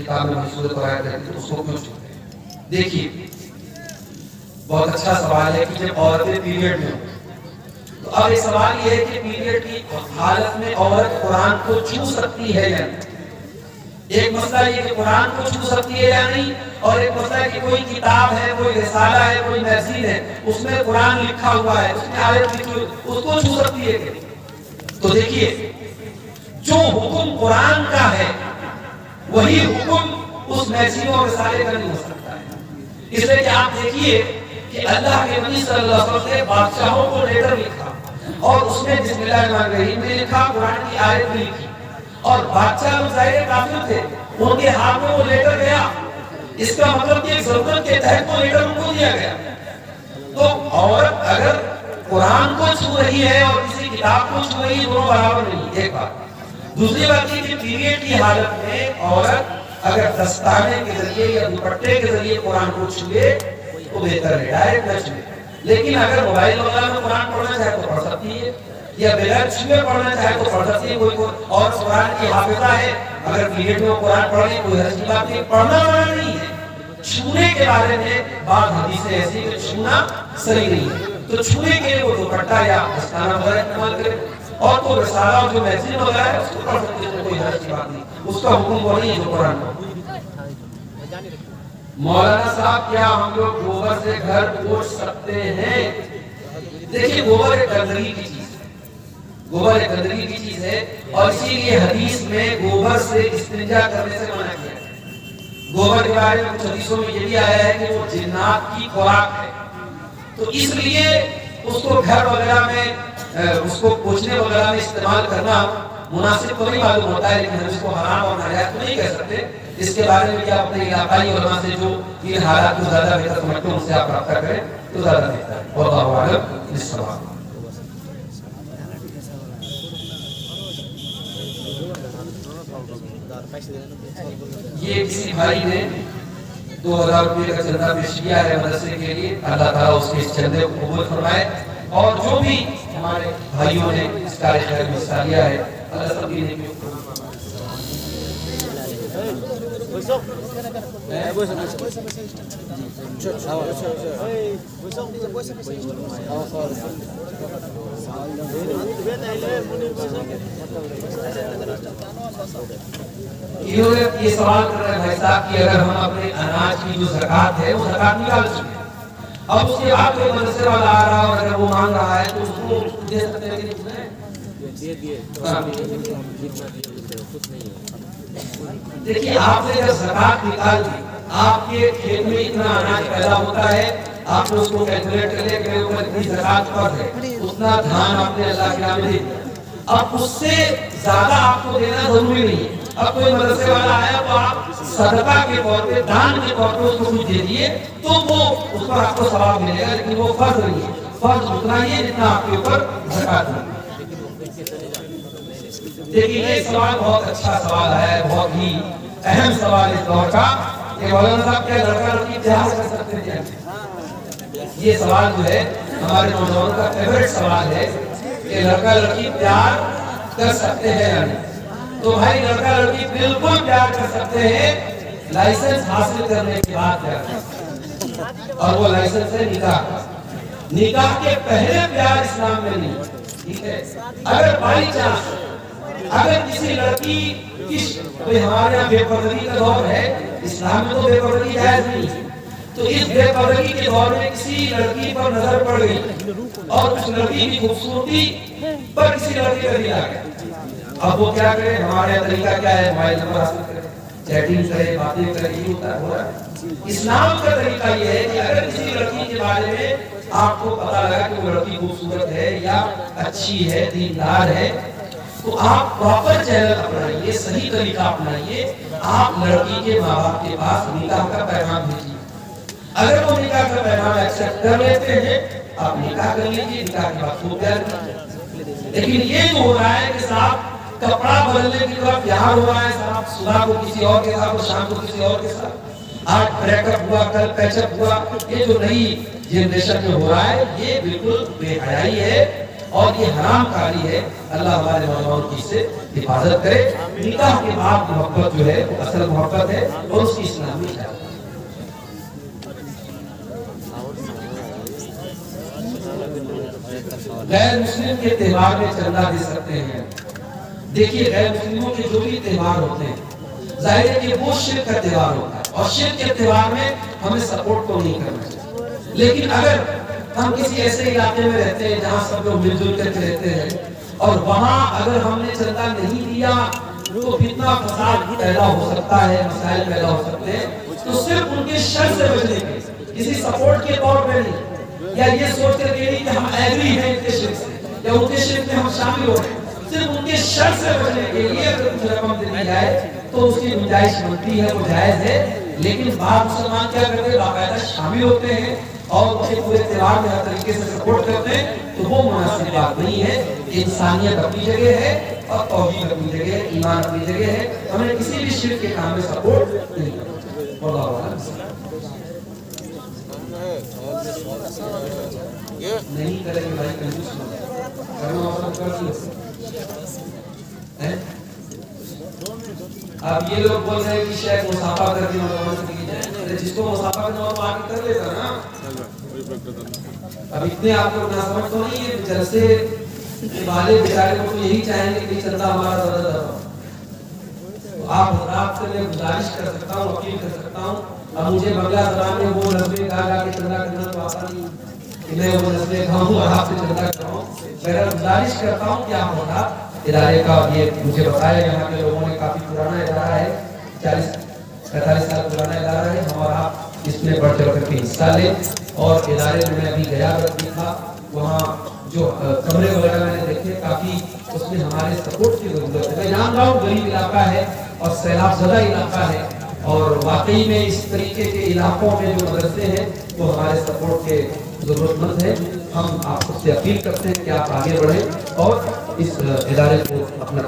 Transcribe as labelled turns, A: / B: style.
A: کتاب میں محسوس قرآن رہتی تو اس کو کیوں چھوڑتے ہیں؟ دیکھیے بہت اچھا سوال ہے کہ جب عورتیں پیریڈ میں ہوں تو اب ایک سوال یہ ہے کہ پیریڈ کی حالت میں عورت قرآن کو چھو سکتی ہے یا نہیں؟ ایک مسئلہ یہ کہ قرآن کو چھو سکتی ہے یا نہیں، اور ایک مسئلہ کہ کوئی کتاب ہے، کوئی رسالہ ہے، کوئی میگزین ہے، اس میں قرآن لکھا ہوا ہے، اس میں آیت لکھی ہوئی، اس کو چھو سکتی ہے کہ نہیں؟ تو دیکھیے جو حکم قرآن کا ہے وہی حکم اس میگزین اور رسالے کا نہیں ہو سکتا ہے۔ اس لیے کہ آپ دیکھیے کہ اللہ کے نبی صلی اللہ علیہ وسلم نے بادشاہوں کو لیٹر لکھا اور اس میں بسم اللہ الرحمن الرحیم میں لکھا، قرآن کی آیت بھی لکھی، اور بادشاہ لوگ ظاہر کافر تھے، ان کے ہاتھ میں وہ لیٹر گیا، اس کا مطلب کہ ضرورت کے تحت وہ لیٹر ان کو دیا گیا۔ تو عورت اگر قرآن کو چھو رہی ہے اور کسی کتاب کو چھو رہی ہے، دونوں برابر نہیں، ایک بات۔ دوسری بات یہ کہ پیریڈ کی حالت میں عورت اگر دستانے کے ذریعے یا دوپٹے کے ذریعے قرآن کو چھوئے تو بہتر ہے، ڈائریکٹ نہ چھوئے۔ لیکن اگر موبائل وغیرہ میں قرآن پڑھنا چاہے تو پڑھ سکتی ہے، یا بغیر چھوئے پڑھنا چاہے تو پڑھ سکتی ہے، کوئی اور قرآن کی حافظہ ہے، اگر پیریڈ میں قرآن پڑھ لیں کوئی حرج کی بات نہیں، پڑھنا منع نہیں ہے۔ چھونے کے بارے میں بعض حدیثیں ایسی کہ چھونا صحیح نہیں ہے، تو چھونے کے لیے وہ دوپٹہ یا دستانہ وغیرہ استعمال کرے، اور تو رسالہ جو میگزین وغیرہ ہے اس کو پڑھ سکتے ہیں، کوئی حرج کی بات نہیں، اس کا حکم وہ نہیں ہے جو قرآن کا۔ مولانا صاحب کیا ہم لوگ گوبر سے گھر پوچھ سکتے ہیں؟ دیکھیے گوبر ایک گندگی کی چیز ہے، گوبر ایک گندگی کی چیز ہے، اور اسی لیے حدیث میں گوبر سے استنجا کرنے سے منع کیا ہے۔ گوبر کے بارے میں کچھ حدیثوں میں یہ بھی آیا ہے کہ وہ جنات کی خوراک ہے، تو اس لیے اس کو گھر وغیرہ میں اس کو پوچھنے وغیرہ میں استعمال کرنا مناسب تو نہیں معلوم ہوتا ہے، لیکن ہم اس کو حرام اور ناجائز تو نہیں کہہ سکتے۔ اس کے بارے میں کیا اپنے علاقائی علماء سے جو یہ حالات کو زیادہ بہتر سمجھتے ہیں ان سے آپ رابطہ کریں تو زیادہ بہتر ہے۔ واللہ اعلم بالصواب۔ یہ کسی بھائی نے 2000 روپے کا چندہ پیش کیا ہے مدرسے کے لیے، اللہ تعالیٰ اس کے اس چندے کو قبول فرمائے، اور جو بھی ہمارے بھائیوں نے اس کار خیر میں حصہ لیا ہے اللہ سب کی نیکی کو یہ سوال کر رہے ہیں بھائی صاحب کہ اگر ہم اپنے اناج کی جو زکوٰۃ ہے وہ زکوٰۃ نکال چکے ہیں، اب اس کے بعد کوئی مدرسے والا آ رہا اور اگر وہ مانگ رہا ہے تو اس کو دے سکتے ہیں کہ نہیں؟ دیکھیے آپ نے جب زکوٰۃ نکال دی، آپ کے کھیت میں اتنا اناج پیدا ہوتا ہے، آپ نے اس کو کیلکولیٹ کر لیا کہ میرے اوپر اتنی زکوٰۃ فرض ہے، اتنا دھان آپ نے اللہ کے نام میں دے دیا، اب اس سے زیادہ آپ کو دینا ضروری نہیں ہے۔ اب کوئی مدرسے والا آیا تو آپ صدقہ کے طور پہ، دان کے طور پہ اس کو کچھ دے دیے تو وہ اس پر آپ کو ثواب ملے گا، لیکن وہ فرض نہیں ہے، فرض اتنا ہی ہے جتنا آپ کے اوپر زکوٰۃ ہے۔ دیکھیے یہ سوال بہت اچھا سوال ہے، بہت ہی اہم سوال اس دور کا کہ مولانا صاحب کیا لڑکا لڑکی پیار کر سکتے ہیں؟ یہ سوال جو ہے ہمارے نوجوانوں کا فیوریٹ سوال ہے کہ لڑکا لڑکی پیار کر سکتے ہیں یا نہیں؟ تو بھائی لڑکا لڑکی بالکل پیار کر سکتے ہیں، لائسنس حاصل کرنے کے بعد پیار کر سکتے ہیں، اور وہ لائسنس ہے نکاح۔ نکاح کے پہلے پیار اسلام میں نہیں، ٹھیک ہے؟ اگر بائی چانس اگر کسی لڑکی ہمارے یہاں بے پردگی کا دور ہے، اسلام میں تو بے پردگی جائز نہیں، تو اس بے پردگی کے دور میں کسی لڑکی پر نظر پڑ گئی اور اس لڑکی کی خوبصورتی پر کسی لڑکی کا دل آ گیا، اب وہ کیا کرے؟ ہمارے طریقہ کیا ہے؟ موبائل نمبر حاصل کرے، چیٹنگ کرے، باتیں کرے، یہ ہوتا ہے۔ اسلام کا طریقہ یہ ہے کہ اگر کسی لڑکی کے بارے میں آپ کو پتا لگا کہ وہ لڑکی خوبصورت ہے یا اچھی ہے، دیندار ہے، تو آپ پراپر چینل اپنائیے، صحیح طریقہ اپنائیے، آپ لڑکی کے ماں باپ کے پاس نکاح کا پیغام بھیجیے، اگر وہ نکاح کا پیغام ایکسپٹ کر لیتے ہیں آپ نکاح کر لیجیے، نکاح کے بعد خوب پیار کیجیے۔ لیکن یہ جو ہو رہا ہے کہ صاحب کپڑا بدلنے کی طرف پیار ہو رہا ہے، صاحب صبح کو کسی اور کے ساتھ اور شام کو کسی اور کے ساتھ، آج بریک اپ ہوا کل پیچ اپ ہوا، یہ جو نئی جنریشن میں ہو رہا ہے یہ بالکل بے حیائی ہے، اور یہ حرام کاری ہے. اللہ ہمارے نوجوان کی اس سے حفاظت کرے. نکاح کے بعد محبت جو ہے وہ اصل محبت ہے اور اس کی اسلامی ہے. غیر مسلم کے تہوار میں چندہ دے سکتے ہیں. دیکھیے غیر مسلموں کے جو بھی تہوار ہوتے ہیں ظاہر ہے کہ وہ شرک کا تہوار ہوتا ہے اور شرک کے تہوار میں ہمیں سپورٹ تو نہیں کرنا چاہیے. لیکن اگر ہم کسی ایسے علاقے میں رہتے ہیں جہاں سب لوگ مل جل کر کے رہتے ہیں اور وہاں اگر ہم نے چندہ نہیں دیا تو فتنہ فساد پیدا ہو سکتا ہے, مسائل پیدا ہو سکتے ہیں, تو صرف ان کے شر سے بچنے کے, کسی سپورٹ کے طور پہ نہیں, یا یہ سوچ کر کے نہیں کہ ہم ایگری ہیں ان کے شرک سے یا ان کے شرک میں ہم شامل ہو رہے ہیں, صرف ان کے شر سے بچنے کے لیے اگر کچھ رقم دی جائے تو اس کی گنجائش بنتی ہے, وہ جائز ہے. لیکن بعض مسلمان کیا کرتے ہیں, باقاعدہ شامل ہوتے ہیں اور اسے پورے تہوار میں ہر طریقے سے سپورٹ کرتے ہیں, تو وہ مناسب بات نہیں ہے. انسانیت اپنی جگہ ہے اور توحید اپنی جگہ ہے, ایمان اپنی جگہ ہے. ہمیں کسی بھی شرک کے کام میں سپورٹ نہیں کرنا. واللہ اعلم. نہیں کریں گے بھائی, کنجوس کرنا اور کر دیں. اب یہ لوگ بول رہے ہیں کہ شاید مسافہ کر کے نوجوان سے کی جائے, جس کو مسافہ کرنا ہو تو آگے کر لیتا نا. اب اتنے آپ لوگ نہ سمجھ تو نہیں ہے, جلسے والے بیچارے کو تو یہی چاہیں گے کہ چندہ ہمارا زیادہ زیادہ. آپ حضرات سے میں گزارش کر سکتا ہوں, اپیل کر سکتا ہوں. اب مجھے بنگلہ زبان میں وہ نظمیں گا گا کے چندہ کرنا تو آتا نہیں کہ میں وہ نظمیں گاؤں اور آپ سے چندہ کراؤں. میں گزارش کرتا ہوں کہ آپ حضرات ادارے کا, یہ مجھے بتایا یہاں کے لوگوں نے کافی پرانا ادارہ ہے, 40-45 سال پرانا ادارہ ہے, ہم اور آپ اس میں بڑھ چڑھ کر کے حصہ لیں. اور ادارے میں ابھی گیا بھی تھا, وہاں جو کمرے وغیرہ میں نے دیکھے کافی اس میں ہمارے سپورٹ کی ضرورت ہے. میں جان رہا ہوں غریب علاقہ ہے اور سیلاب زدہ علاقہ ہے, اور واقعی میں اس طریقے کے علاقوں میں جو مدرسے ہیں وہ ہمارے سپورٹ کے ضرورت مند ہے. ہم آپ سے اپیل کرتے ہیں کہ آپ آگے بڑھیں اور اس ادارے کو اپنا